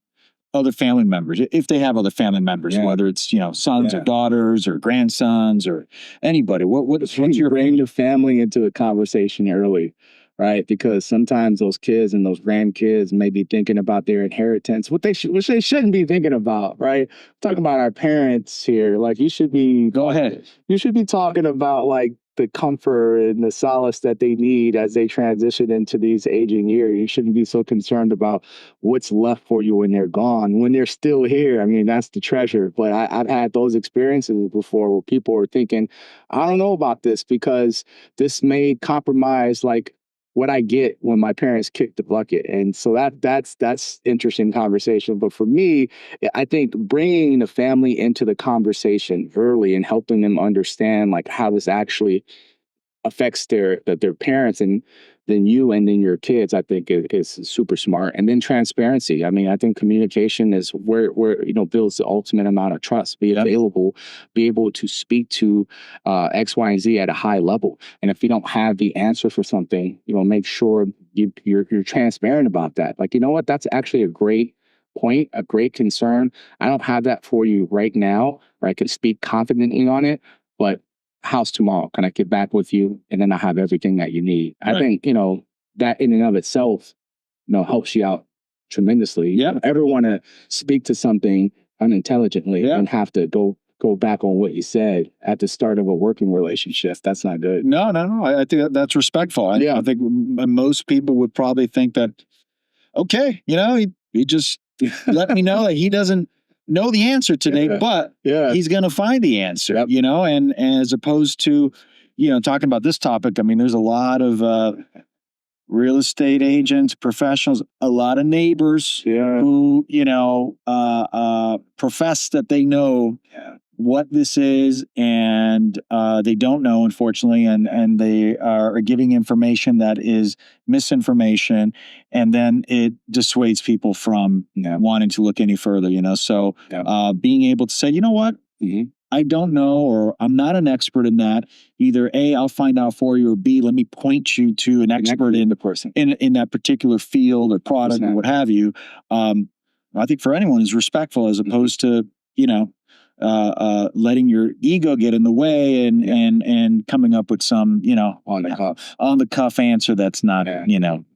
other family members, if they have other family members, whether it's sons or daughters or grandsons or anybody? What's your bring the family into the conversation early, right? Because sometimes those kids and those grandkids may be thinking about their inheritance, which they shouldn't be thinking about, right? Talking about our parents here, like, you should be You should be talking about, like, the comfort and the solace that they need as they transition into these aging years. You shouldn't be so concerned about what's left for you when they're gone. When they're still here, I mean, that's the treasure. But I've had those experiences before where people are thinking, I don't know about this because this may compromise, like, what I get when my parents kick the bucket. And so that's interesting conversation. But for me, I think bringing the family into the conversation early and helping them understand, like, how this actually affects their parents and then you and then your kids, I think is super smart. And then transparency. I mean, I think communication is where builds the ultimate amount of trust. Be available, be able to speak to X, Y, and Z at a high level. And if you don't have the answer for something, make sure you're transparent about that. Like, you know what? That's actually a great point, a great concern. I don't have that for you right now, or I can speak confidently on it, but how's tomorrow? Can I get back with you? And then I have everything that you need. Right. I think, that in and of itself, helps you out tremendously. Yeah. Ever want to speak to something unintelligently and have to go back on what you said at the start of a working relationship? That's not good. No. I think that's respectful. I think most people would probably think that, okay, he just let me know that he doesn't know the answer today, but he's going to find the answer, and as opposed to, talking about this topic, I mean, there's a lot of real estate agents, professionals, a lot of neighbors who, profess that they know what this is, and they don't know, unfortunately, and they are giving information that is misinformation, and then it dissuades people from wanting to look any further. So being able to say, you know what, I don't know, or I'm not an expert in that. Either A, I'll find out for you, or B, let me point you to an expert in the person in that particular field or product or what have you. I think for anyone is respectful, as opposed to letting your ego get in the way and coming up with some on the cuff answer that's not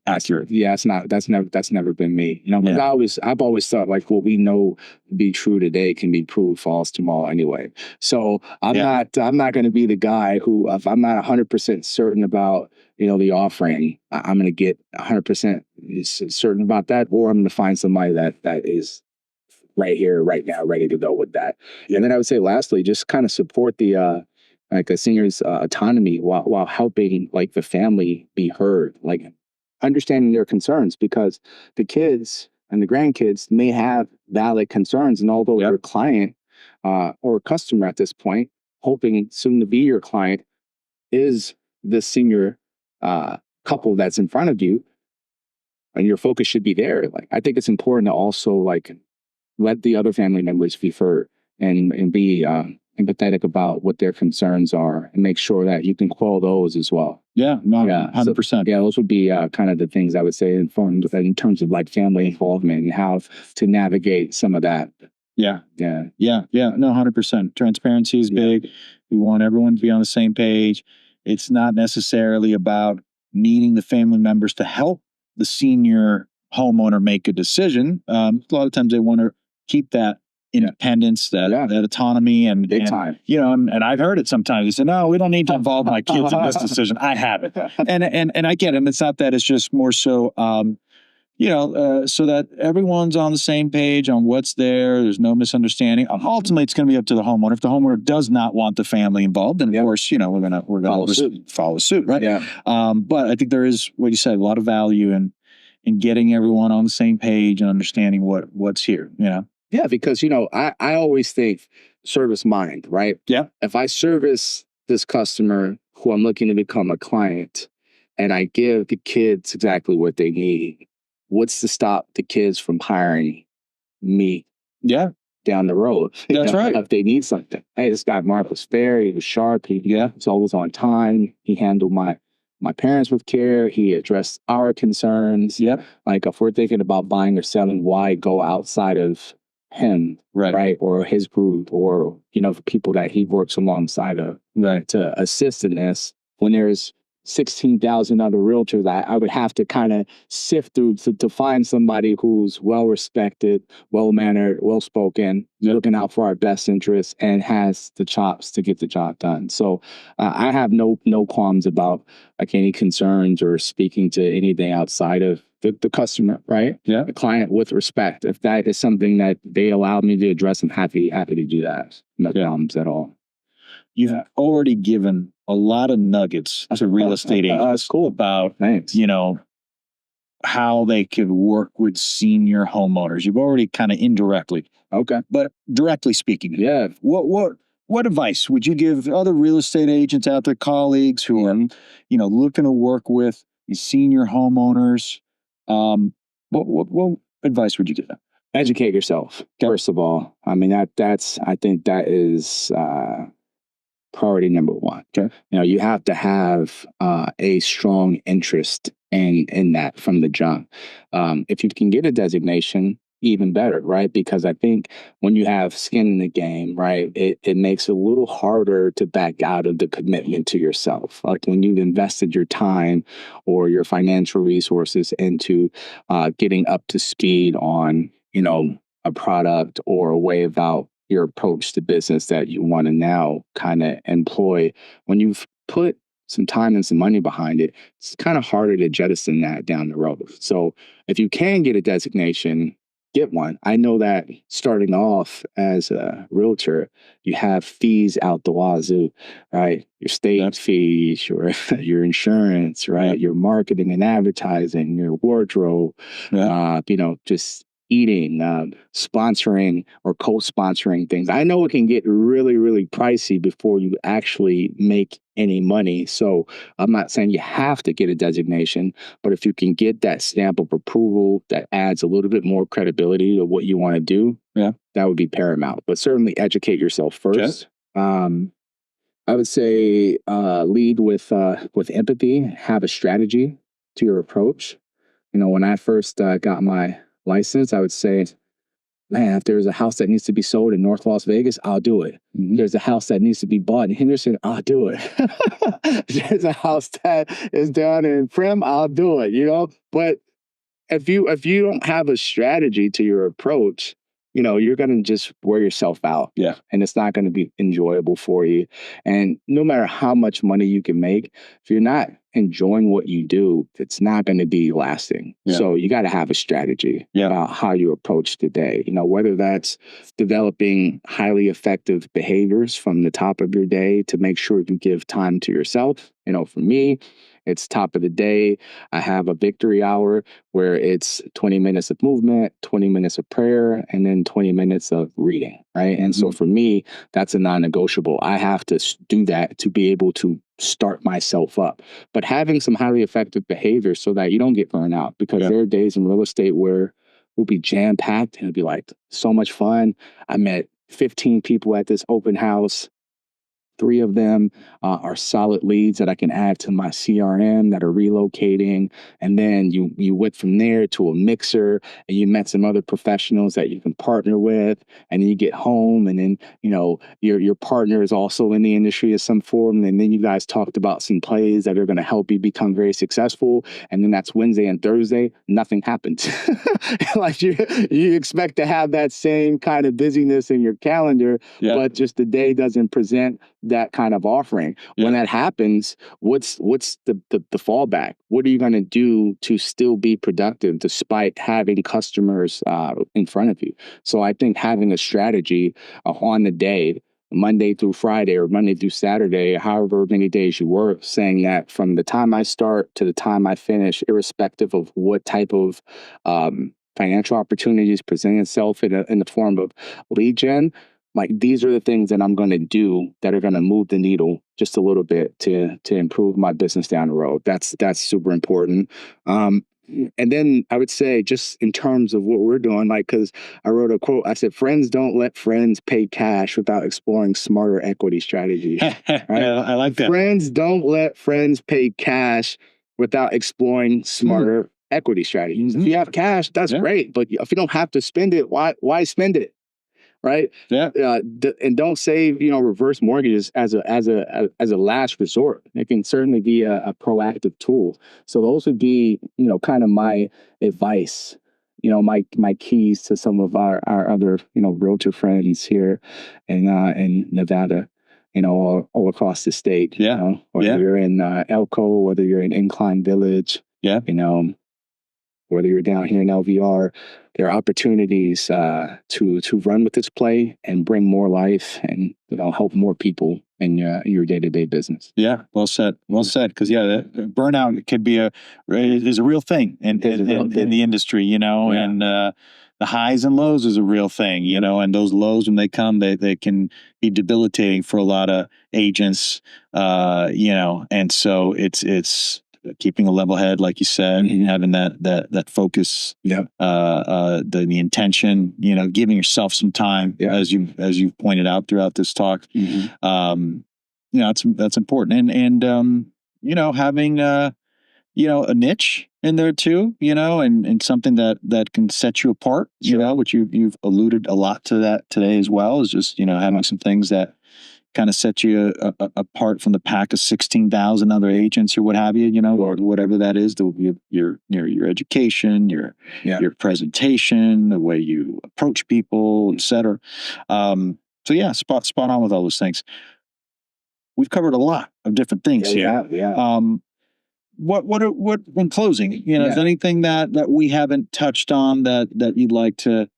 accurate. Yeah, that's never been me. But I've always thought, like, what we know to be true today can be proved false tomorrow anyway. So I'm not going to be the guy who, if I'm not 100% certain about the offering, I'm going to get 100% certain about that, or I'm going to find somebody that is right here, right now, ready to go with that. And then I would say, lastly, just kind of support the like a senior's autonomy while helping like the family be heard, like understanding their concerns, because the kids and the grandkids may have valid concerns, and although your client or customer at this point, hoping soon to be your client, is the senior couple that's in front of you, and your focus should be there. Like, I think it's important to also like let the other family members be heard and be empathetic about what their concerns are, and make sure that you can quell those as well. 100%. So, those would be kind of the things I would say in terms of like family involvement and how to navigate some of that. No, 100%. Transparency is big. We want everyone to be on the same page. It's not necessarily about needing the family members to help the senior homeowner make a decision. A lot of times they want to keep that independence, that autonomy, and big time. And I've heard it sometimes. They say, "No, we don't need to involve my kids in this decision. I have it," and I get it. And it's not that. It's just more so, so that everyone's on the same page on what's there. There's no misunderstanding. Ultimately, it's going to be up to the homeowner. If the homeowner does not want the family involved, then of course, we're gonna follow suit, right? But I think there is, what you said, a lot of value in getting everyone on the same page and understanding what's here. Yeah, because I always think service mind, right? Yeah. If I service this customer who I'm looking to become a client, and I give the kids exactly what they need, what's to stop the kids from hiring me? Down the road. That's right. If they need something. Hey, this guy Mark was fair. He was sharp. He was always on time. He handled my parents with care. He addressed our concerns. Like, if we're thinking about buying or selling, why go outside of him, right? Or his group, or the people that he works alongside of, to assist in this, when there's 16,000 other realtors, I would have to kind of sift through to find somebody who's well-respected, well-mannered, well-spoken, looking out for our best interests, and has the chops to get the job done. So I have no qualms about like any concerns or speaking to anything outside of the customer, right? The client, with respect. If that is something that they allow me to address, I'm happy to do that. No problems at all. You've already given a lot of nuggets to real estate agents. That's cool. About, how they could work with senior homeowners. You've already kind of indirectly. Okay. But directly speaking. What advice would you give other real estate agents out there, colleagues who are, looking to work with these senior homeowners, what advice would you give them? Educate yourself, first of all. I mean, I think that is priority number one. Okay. You have to have a strong interest in that from the jump. If you can get a designation, even better, right? Because I think when you have skin in the game, right, it makes it a little harder to back out of the commitment to yourself. Like when you've invested your time or your financial resources into getting up to speed on, a product or a way about your approach to business that you want to now kind of employ. When you've put some time and some money behind it, it's kind of harder to jettison that down the road. So if you can get a designation, get one. I know that starting off as a realtor, you have fees out the wazoo, right? Your state fees, your insurance, right? Your marketing and advertising, your wardrobe, just eating, sponsoring or co-sponsoring things. I know it can get really, really pricey before you actually make any money. So I'm not saying you have to get a designation, but if you can get that stamp of approval that adds a little bit more credibility to what you want to do, that would be paramount. But certainly educate yourself first. I would say lead with empathy, have a strategy to your approach. When I first got my license, I would say, man, if there's a house that needs to be sold in North Las Vegas, I'll do it. Mm-hmm. There's a house that needs to be bought in Henderson, I'll do it. There's a house that is down in Prim, I'll do it, But if you don't have a strategy to your approach, you're going to just wear yourself out. Yeah. And it's not going to be enjoyable for you. And no matter how much money you can make, if you're not enjoying what you do, it's not going to be lasting. Yeah. So you got to have a strategy about how you approach the day, whether that's developing highly effective behaviors from the top of your day to make sure you give time to yourself. For me, it's top of the day. I have a victory hour where it's 20 minutes of movement, 20 minutes of prayer, and then 20 minutes of reading, right? And so for me, that's a non-negotiable. I have to do that to be able to start myself up. But having some highly effective behaviors so that you don't get burned out, because there are days in real estate where we'll be jam-packed and it'll be like so much fun. I met 15 people at this open house. 3 of them are solid leads that I can add to my CRM that are relocating. And then you went from there to a mixer and you met some other professionals that you can partner with. And then you get home and then, your partner is also in the industry of some form. And then you guys talked about some plays that are going to help you become very successful. And then that's Wednesday and Thursday, nothing happens. Like you expect to have that same kind of busyness in your calendar, but just the day doesn't present that kind of offering. When that happens, what's the fallback? What are you going to do to still be productive despite having customers in front of you? So I think having a strategy on the day, Monday through Friday or Monday through Saturday, however many days you work, saying that from the time I start to the time I finish, irrespective of what type of financial opportunities present itself in the form of lead gen, like these are the things that I'm going to do that are going to move the needle just a little bit to improve my business down the road. That's super important. And then I would say just in terms of what we're doing, like, because I wrote a quote, I said, friends don't let friends pay cash without exploring smarter equity strategies. Right? I like that. Friends don't let friends pay cash without exploring smarter equity strategies. If you have cash, that's great. But if you don't have to spend it, why spend it? Right. Yeah. And don't save, reverse mortgages as a last resort. It can certainly be a proactive tool. So those would be, kind of my advice, my keys to some of our other, realtor friends here in Nevada, all across the state. Yeah. Whether you're in Elko, whether you're in Incline Village. Yeah. Whether you're down here in LVR, there are opportunities to run with this play and bring more life and help more people in your day-to-day business. Yeah, well said. Well said. Because burnout is a real thing in the industry, and the highs and lows is a real thing, and those lows when they come, they can be debilitating for a lot of agents, and so it's keeping a level head, like you said, having that focus, the intention, giving yourself some time, as you've pointed out throughout this talk. That's important, and having a niche in there too, and something that can set you apart, which you've alluded a lot to that today as well, is just having some things that kind of set you apart from the pack of 16,000 other agents or what have you, or whatever that is. Your education, your presentation, the way you approach people, etc. So yeah, spot on with all those things. We've covered a lot of different things here. What in closing, is anything that we haven't touched on that you'd like to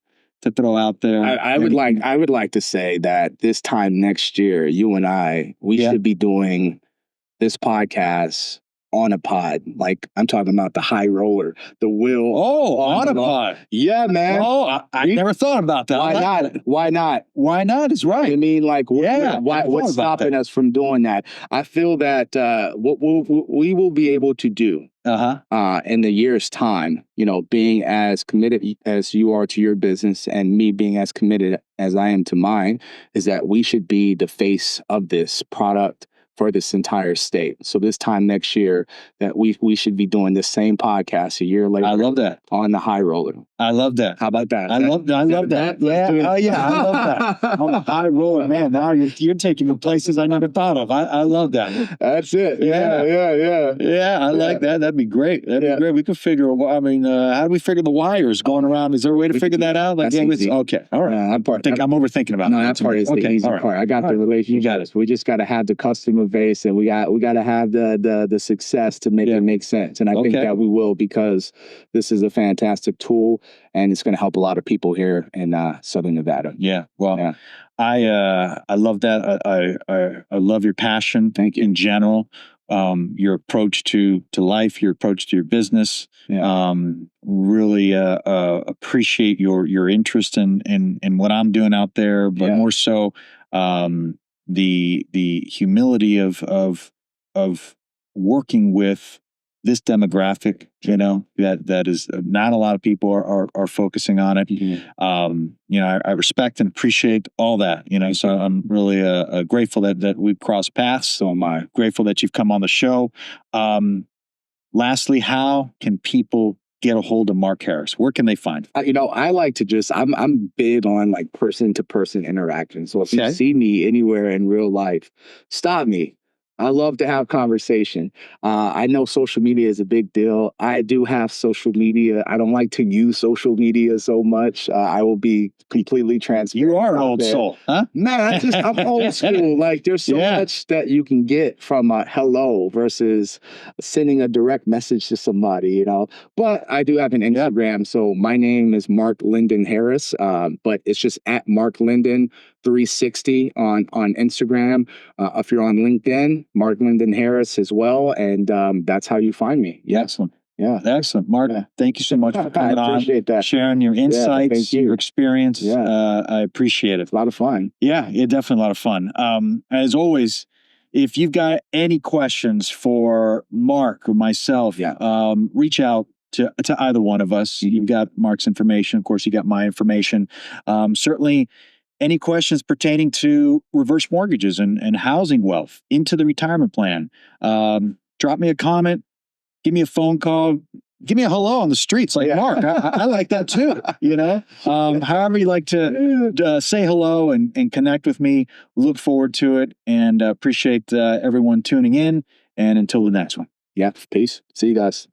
throw out there? I would like to say that this time next year, you and we should be doing this podcast on a pod. Like, I'm talking about the high roller, the wheel. Oh, on a pod. Yeah, man. Oh, I never thought about that. Why not? Why not? Why not is right. I mean, like, what's stopping us from doing that? I feel that what we will be able to do in the year's time, being as committed as you are to your business and me being as committed as I am to mine, is that we should be the face of this product for this entire state. So this time next year, that we should be doing the same podcast a year later. I love that. On the high roller. I love that. How about that? I love that. Yeah. Oh yeah, I love that. On the high roller, man. Now you're taking me places I never thought of. I love that. That's it. Yeah. I like that. That'd be great. That'd be great. We could figure. I mean, how do we figure the wires going around? Is there a way to figure that out? Like, okay. All right. I'm overthinking about it. No, that part is the easy part. I got the relationship. You got it. We just got to have the customer base, and we got to have the success to make it make sense. And I think that we will, because this is a fantastic tool, and it's going to help a lot of people here in Southern Nevada. Yeah. Well, I love that. I love your passion. Thank you. In general, your approach to life, your approach to your business. Really appreciate your interest in what I'm doing out there, but more so the humility of working with this demographic, that is not a lot of people are focusing on it. I respect and appreciate all that, so I'm really grateful that we've crossed paths. So am I. Grateful that you've come on the show. Lastly, how can people get a hold of Mark Harris? Where can they find him? I like to I'm big on like person to person interaction. So if you see me anywhere in real life, stop me. I love to have conversation. I know social media is a big deal. I do have social media. I don't like to use social media so much. I will be completely transparent. You are an old soul, huh? Man, I'm old school. Like, there's so much that you can get from a hello versus sending a direct message to somebody, But I do have an Instagram. So my name is Mark Linden Harris, but it's just at Mark Linden 360 on Instagram. If you're on LinkedIn, Mark Linden Harris as well, and that's how you find me. Excellent. Excellent. Mark, thank you so much for coming on. I appreciate that. Sharing your insights, your experience. I appreciate it. It's a lot of fun. Yeah, definitely a lot of fun. As always, if you've got any questions for Mark or myself, reach out to either one of us. You've got Mark's information. Of course, you got my information. Certainly, any questions pertaining to reverse mortgages and housing wealth into the retirement plan, drop me a comment, give me a phone call, give me a hello on the streets like Mark. I like that too, however you like to say hello and connect with me. Look forward to it, and appreciate everyone tuning in, and until the next one. Peace. See you guys.